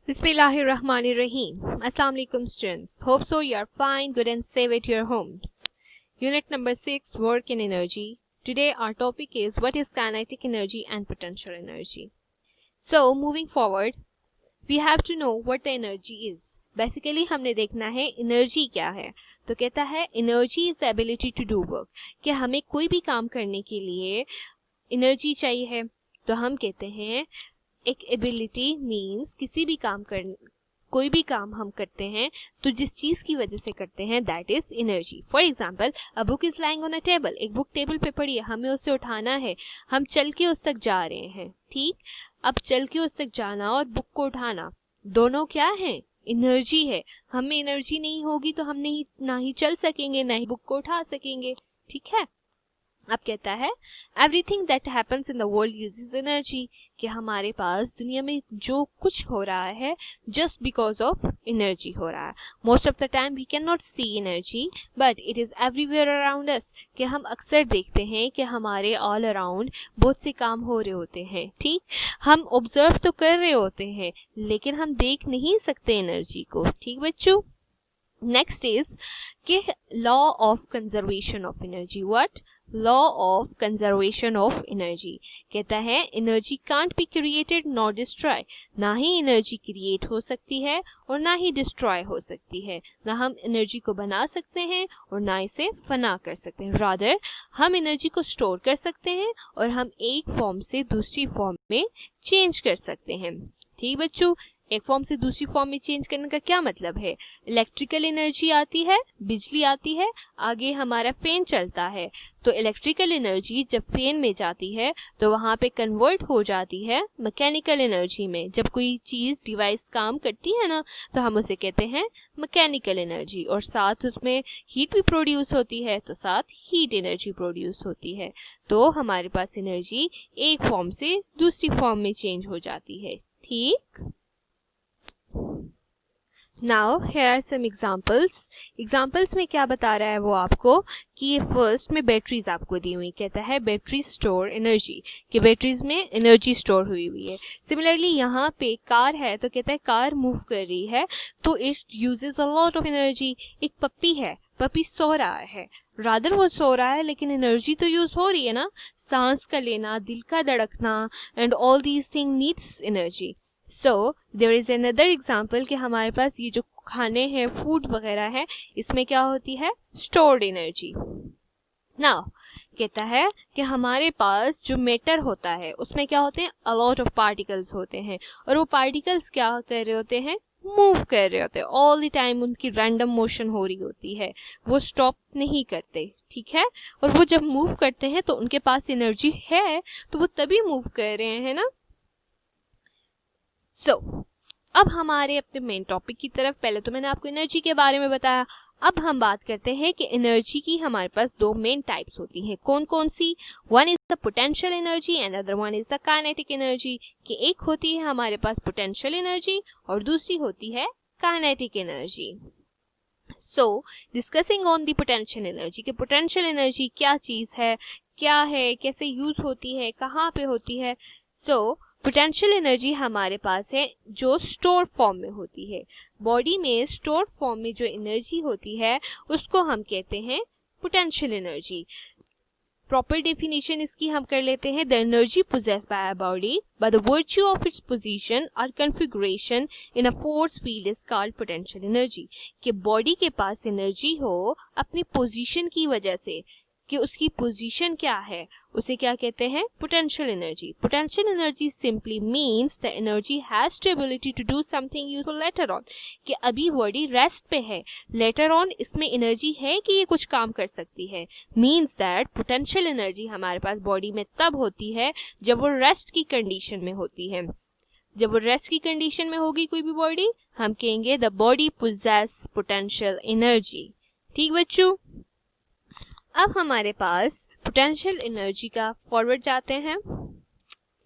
Bismillahirrahmanirrahim. Assalamu alaikum students. Hope so you are fine, good and safe at your homes. Unit number 6, Work and Energy. Today our topic is what is kinetic energy and potential energy. So moving forward, we have to know what the energy is. Basically हमने देखना है energy क्या है. तो कहता है energy is the ability to do work, कि हमें कोई भी काम करने के लिए एनर्जी चाहिए है. तो हम कहते हैं एक एबिलिटी मीन्स किसी भी काम कर कोई भी काम हम करते हैं तो जिस चीज की वजह से करते हैं that is energy. For example, a book is lying on a table. एक बुक टेबल पे पड़ी है, हमें उसे उठाना है, हम चल के उस तक जा रहे हैं. ठीक, अब चल के उस तक जाना और बुक को उठाना दोनों क्या है? एनर्जी है. हमें एनर्जी नहीं होगी तो हम नहीं ना ही चल सकेंगे ना ही बुक को उठा सकेंगे. ठीक है. अब कहता है everything that happens in the world uses energy, कि हमारे पास दुनिया में जो कुछ हो रहा है जस्ट बिकॉज ऑफ एनर्जी हो रहा है. Most of the time we can not see energy but it is everywhere around us, कि हम अक्सर देखते हैं कि हमारे ऑल अराउंड बहुत से काम हो रहे होते हैं. ठीक, हम ऑब्जर्व तो कर रहे होते हैं लेकिन हम देख नहीं सकते एनर्जी को. ठीक बच्चों. नेक्स्ट इज कि law of conservation of energy. What? Law of conservation of energy. कहता है energy can't be created not destroy. ना ही एनर्जी क्रिएट हो सकती है और ना ही डिस्ट्रॉय हो सकती है. ना हम एनर्जी को बना सकते हैं और ना इसे फना कर सकते हैं. रादर हम एनर्जी को स्टोर कर सकते हैं और हम एक फॉर्म से दूसरी फॉर्म में चेंज कर सकते हैं. ठीक बच्चों, एक फॉर्म से दूसरी फॉर्म में चेंज करने का क्या मतलब है? इलेक्ट्रिकल एनर्जी आती है, बिजली आती है, आगे हमारा फैन चलता है. तो इलेक्ट्रिकल एनर्जी जब फैन में जाती है तो वहाँ पे कन्वर्ट हो जाती है मैकेनिकल एनर्जी में. जब कोई चीज़ डिवाइस काम करती है ना तो हम उसे कहते हैं मैकेनिकल एनर्जी. और साथ उसमें हीट भी प्रोड्यूस होती है तो साथ हीट एनर्जी प्रोड्यूस होती है. तो हमारे पास एनर्जी एक फॉर्म से दूसरी फॉर्म में चेंज हो जाती है. ठीक. Now here are some examples. Examples में क्या बता रहा है वो आपको कि ये फर्स्ट में बैटरीज आपको दी हुई. कहता है बैटरी स्टोर एनर्जी, कि बैटरीज में एनर्जी स्टोर हुई हुई है. सिमिलरली यहाँ पे कार है तो कहता है कार मूव कर रही है तो it uses a lot of energy. एक पप्पी है, पप्पी सो रहा है, रादर वो सो रहा है लेकिन एनर्जी तो यूज हो रही है ना. सांस का लेना, दिल का धड़कना and all these thing needs energy. So there is another example कि हमारे पास ये जो खाने हैं, फूड वगैरह है, इसमें क्या होती है? Stored energy. नाउ कहता है कि हमारे पास जो मैटर होता है उसमें क्या होते हैं? अ लॉट ऑफ पार्टिकल्स होते हैं और वो पार्टिकल्स क्या कर रहे होते हैं? मूव कर रहे होते हैं. ऑल द टाइम उनकी रैंडम मोशन हो रही होती है, वो स्टॉप नहीं करते. ठीक है. और वो जब मूव करते हैं तो उनके पास एनर्जी है तो वो तभी मूव कर रहे हैं ना. सो अब हमारे अपने मेन टॉपिक की तरफ. पहले तो मैंने आपको एनर्जी के बारे में बताया. अब हम बात करते हैं कि एनर्जी की हमारे पास दो मेन टाइप्स होती हैं. कौन कौन सी? One is the potential energy and other one is the kinetic energy. कि एक होती है हमारे पास पोटेंशियल एनर्जी और दूसरी होती है kinetic energy. So discussing on the potential energy, कि पोटेंशियल एनर्जी क्या चीज है, क्या है, कैसे यूज होती है, कहाँ पे होती है. सो पोटेंशियल एनर्जी हमारे पास है जो स्टोर फॉर्म में होती है. बॉडी में स्टोर फॉर्म में जो एनर्जी होती है उसको हम कहते हैं पोटेंशियल एनर्जी. प्रॉपर डेफिनेशन इसकी हम कर लेते हैं. The energy possessed by a body by the virtue of its position और configuration in a force field is called potential energy. कि बॉडी के पास एनर्जी हो अपनी पोजीशन की वजह से, कि उसकी पोजीशन क्या है, उसे क्या कहते हैं? Potential energy. Potential energy simply means the energy has the ability to do something useful later on. कि अभी बॉडी रेस्ट पे है, लेटर ऑन इसमें एनर्जी है कि ये कुछ काम कर सकती है. मींस दैट पोटेंशियल एनर्जी हमारे पास बॉडी में तब होती है जब वो रेस्ट की कंडीशन में होती है. जब वो रेस्ट की कंडीशन में होगी कोई भी बॉडी, हम कहेंगे the body possesses potential energy. ठीक बच्चों. अब हमारे पास पोटेंशियल एनर्जी का फॉरवर्ड जाते हैं.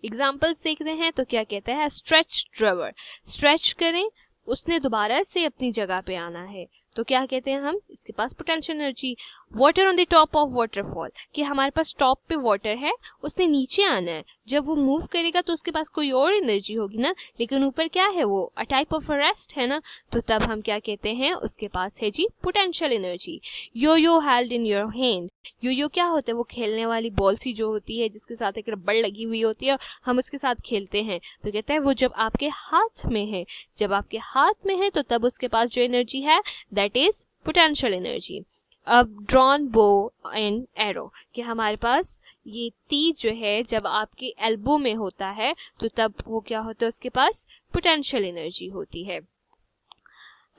एग्जाम्पल्स देखते हैं तो क्या कहता है? Stretch driver. स्ट्रेच करें, उसने दोबारा से अपनी जगह पे आना है तो क्या कहते हैं हम, इसके पास potential energy. Water on the top of waterfall, कि हमारे पास टॉप पे वाटर है, उसने नीचे आना है, जब वो मूव करेगा तो उसके पास कोई और एनर्जी होगी ना, लेकिन ऊपर क्या है, वो अ टाइप ऑफ रेस्ट है ना, तो तब हम क्या कहते हैं, उसके पास है जी potential energy. Yo yo held in your hand, yo yo क्या होता है, वो खेलने वाली बॉल सी जो होती है जिसके साथ एक रबड़ लगी हुई होती है, हम उसके साथ खेलते हैं, तो कहता है वो जब आपके हाथ में है, जब आपके हाथ में है तो तब उसके पास जो एनर्जी है दैट इज पोटेंशियल एनर्जी। अब ड्रॉन बो एंड एरो, कि हमारे पास ये तीर जो है जब आपके एल्बो में होता है तो तब वो क्या होता है, उसके पास पोटेंशियल एनर्जी होती है।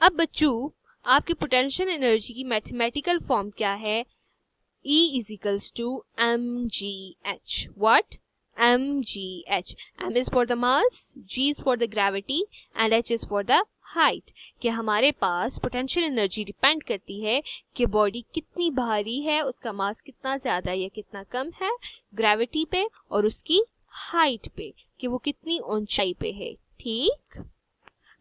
अब बच्चों, आपकी पोटेंशियल एनर्जी की मैथमेटिकल फॉर्म क्या है, E is equals to mgh. What? mgh. M is for the mass, G is for the gravity and H is for the height. कि हमारे पास पोटेंशियल एनर्जी डिपेंड करती है कि बॉडी कितनी भारी है, उसका मास कितना ज़्यादा या कितना कम है, ग्रेविटी पे और उसकी हाइट पे, कि वो कितनी ऊंचाई पे है। ठीक,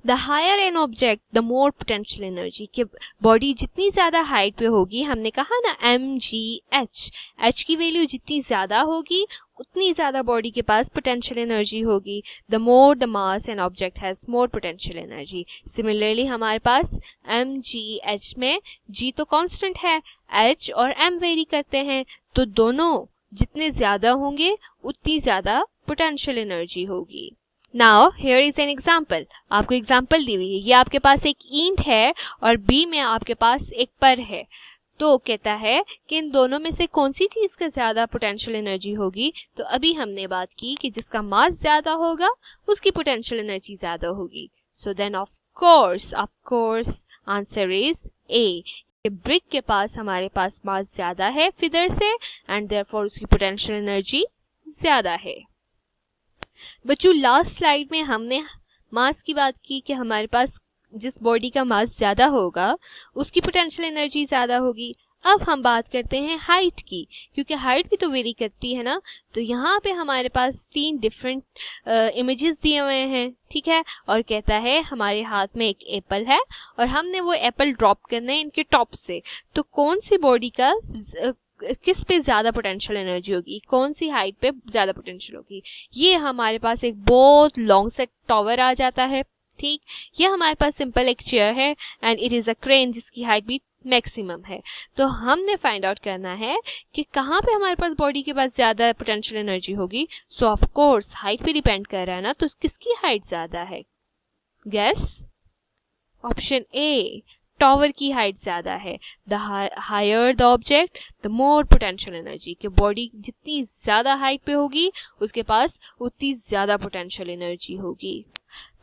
the higher an object the more potential energy, कि बॉडी जितनी ज़्यादा हाइट पे होगी, हमने कहा ना mgh, h की वैल्यू जितनी ज़्यादा होगी उतनी ज़्यादा बॉडी के पास पोटेंशियल एनर्जी होगी। The more the mass an object has more potential energy. Similarly हमारे पास mgh में g तो कांस्टेंट है, h और m वेरी करते हैं, तो दोनों जितने ज़्यादा होंगे उतनी ज़्यादा पोटेंशियल एनर्जी होगी। Now here is an example, आपको एग्जाम्पल दी हुई है, ये आपके पास एक ईंट है और बी में आपके पास एक पर है, तो कहता है कि इन दोनों में से कौन सी चीज का ज्यादा पोटेंशियल एनर्जी होगी, तो अभी हमने बात की कि जिसका मास ज्यादा होगा उसकी पोटेंशियल एनर्जी ज्यादा होगी। So then of course answer is A, brick के पास हमारे पास मास ज्यादा है फिदर से एंड देयरफॉर उसकी पोटेंशियल एनर्जी ज्यादा है। बच्चों, लास्ट स्लाइड में हमने मास की बात की कि हमारे पास जिस बॉडी का मास ज्यादा होगा उसकी पोटेंशियल एनर्जी ज्यादा होगी। अब हम बात करते हैं हाइट की, क्योंकि हाइट भी तो वेरी करती है ना, तो यहाँ पे हमारे पास 3 डिफरेंट इमेजेस दिए हुए हैं, ठीक है, और कहता है हमारे हाथ में एक एप्पल है और हमने वो एप्पल ड्रॉप करना है इनके टॉप से, तो कौन सी बॉडी का किस पे ज्यादा पोटेंशियल एनर्जी होगी, कौन सी हाइट पे ज्यादा पोटेंशियल होगी। ये हमारे पास एक बहुत लॉन्ग सेट टावर आ जाता है। ठीक, ये हमारे पास सिंपल एक चेयर है and it is a crane जिसकी हाइट भी मैक्सिमम है। तो हमने फाइंड आउट करना है कि कहाँ पे हमारे पास बॉडी के पास ज्यादा पोटेंशियल एनर्जी होगी। सो ऑफ कोर्स हाइट पे डिपेंड कर रहा है ना, तो किसकी हाइट ज्यादा है, गेस। ऑप्शन ए, टावर की हाइट ज्यादा है। The higher the object the more potential energy, कि बॉडी जितनी ज्यादा हाइट पे होगी उसके पास उतनी ज्यादा पोटेंशियल एनर्जी होगी।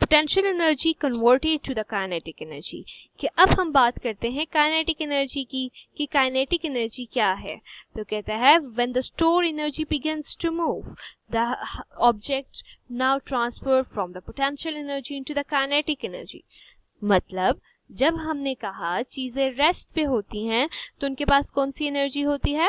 Potential energy converted to the kinetic energy, कि अब हम बात करते हैं काइनेटिक एनर्जी की, कि काइनेटिक एनर्जी क्या है। तो कहता है when the store energy begins to move the object now transfer from the potential energy into the kinetic energy. मतलब जब हमने कहा चीजें रेस्ट पे होती हैं तो उनके पास कौन सी एनर्जी होती है,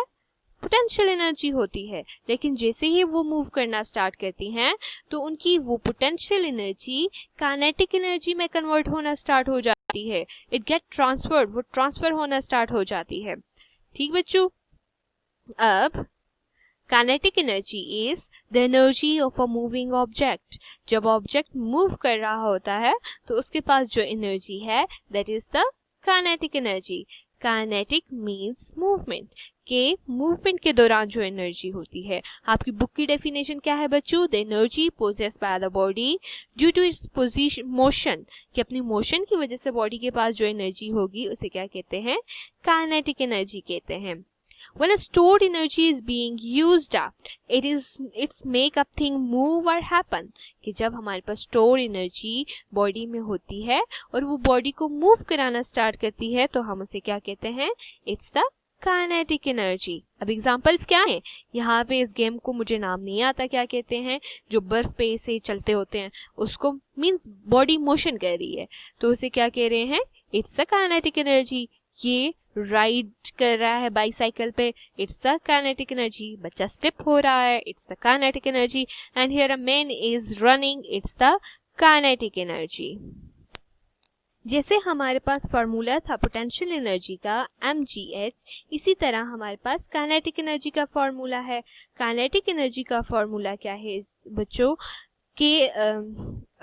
पोटेंशियल एनर्जी होती है, लेकिन जैसे ही वो मूव करना स्टार्ट करती हैं तो उनकी वो पोटेंशियल एनर्जी काइनेटिक एनर्जी में कन्वर्ट होना स्टार्ट हो जाती है। इट गेट ट्रांसफर्ड, वो ट्रांसफर होना स्टार्ट हो जाती है। ठीक बच्चों, अब kinetic energy is the energy of a moving object. जब ऑब्जेक्ट मूव कर रहा होता है तो उसके पास जो एनर्जी है that is the kinetic energy. Kinetic means movement, के मूवमेंट के दौरान जो एनर्जी होती है। आपकी बुक की डेफिनेशन क्या है बच्चों, the energy possessed by the body due to its position motion, कि अपनी मोशन की वजह से बॉडी के पास जो एनर्जी होगी उसे क्या कहते हैं, काइनेटिक एनर्जी कहते हैं। When a stored energy is being used up, it's make up thing move or happen, कि जब हमारे पास स्टोर एनर्जी बॉडी में होती है और वो बॉडी को मूव कराना स्टार्ट करती है तो हम उसे क्या कहते हैं, इट्स द काइनेटिक एनर्जी। अब एग्जांपल्स क्या हैं, यहाँ पे इस गेम को मुझे नाम नहीं आता क्या कहते हैं, जो बर्फ पे से चलते होते हैं उसको मीन्स बॉडी मोशन कर रही है तो उसे क्या कह रहे हैं, इट्स द काइनेटिक एनर्जी। ये राइड कर रहा है बाईसाइकिल पे, इट्स द काइनेटिक एनर्जी। बच्चा स्टेप हो रहा है, it's the kinetic energy. And here a man is running, it's the kinetic energy. जैसे हमारे पास फार्मूला था पोटेंशियल एनर्जी का mgh, इसी तरह हमारे पास काइनेटिक एनर्जी का फार्मूला है। काइनेटिक एनर्जी का फार्मूला क्या है बच्चों? के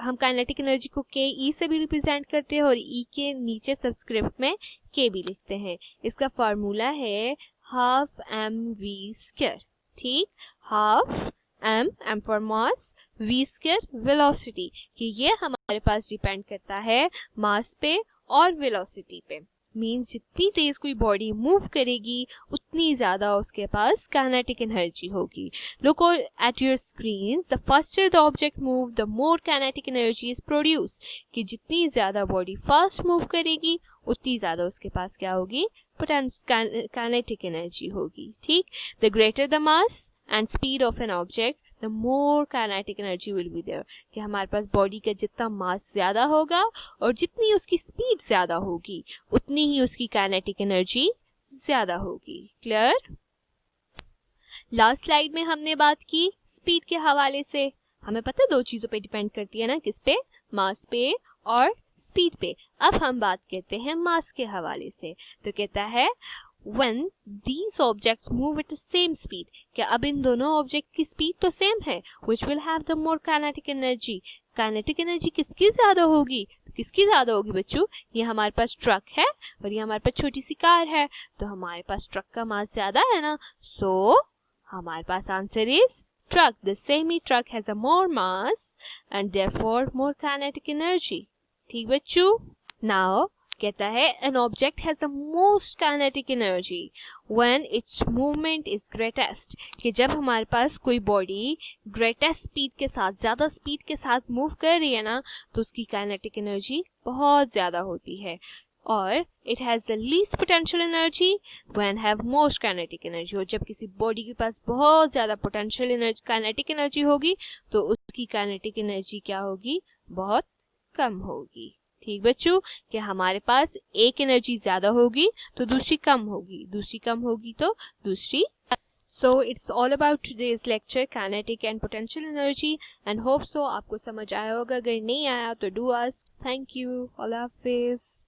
हम काइनेटिक एनर्जी को के ई से भी रिप्रेजेंट करते हैं और ई के नीचे सबस्क्रिप्ट में के भी लिखते हैं। इसका फार्मूला है हाफ एम वी स्क्वायर। ठीक, half M for mass, V square velocity, कि ये हमारे पास डिपेंड करता है मास पे और वेलोसिटी पे। मीन्स जितनी तेज कोई बॉडी मूव करेगी उतनी ज्यादा उसके पास काइनेटिक एनर्जी होगी। Look at your screens. The faster the object move, the more kinetic energy is produced. कि जितनी ज्यादा बॉडी फास्ट मूव करेगी उतनी ज्यादा उसके पास क्या होगी? काइनेटिक एनर्जी होगी। ठीक, the greater the mass and speed of an object, the more kinetic energy will be there. कि हमारे पास बॉडी का जितना मास ज्यादा होगा और जितनी उसकी स्पीड ज्यादा होगी उतनी ही उसकी काइनेटिक एनर्जी ज्यादा होगी। क्लियर? लास्ट स्लाइड में हमने बात की स्पीड के हवाले से। हमें पता है दो चीजों पे डिपेंड करती है ना, किस पे? मास पे और स्पीड पे। अब हम बात करते हैं मास के हवाले से। तो कहता है when these objects move at the same speed, क्या अब इन दोनों ऑब्जेक्ट की स्पीड तो सेम है? which will have the more kinetic energy, kinetic energy किसकी ज्यादा होगी? तो किसकी ज्यादा होगी बच्चों? ये हमारे पास ट्रक है और ये हमारे पास छोटी सी कार है, तो हमारे पास ट्रक का मास ज्यादा है ना, सो हमारे पास answer is truck. The semi truck has a more mass and therefore more kinetic energy. ठीक बच्चों? नाउ कहता है an object has the most kinetic energy when its movement is greatest, कि जब हमारे पास कोई बॉडी ग्रेटेस्ट स्पीड के साथ, ज्यादा स्पीड के साथ मूव कर रही है ना, तो उसकी काइनेटिक एनर्जी बहुत ज्यादा होती है। और it has the least potential energy when have most kinetic energy, और जब किसी बॉडी के पास बहुत ज्यादा पोटेंशियल एनर्जी, काइनेटिक एनर्जी होगी, तो उसकी काइनेटिक एनर्जी क्या होगी? बहुत कम होगी। ठीक बच्चों, कि हमारे पास एक एनर्जी ज्यादा होगी तो दूसरी कम होगी, दूसरी कम होगी तो दूसरी। So it's all about today's lecture, kinetic and potential energy, and hope so आपको समझ आया होगा। अगर नहीं आया तो do ask. Thank you. Allah Hafiz.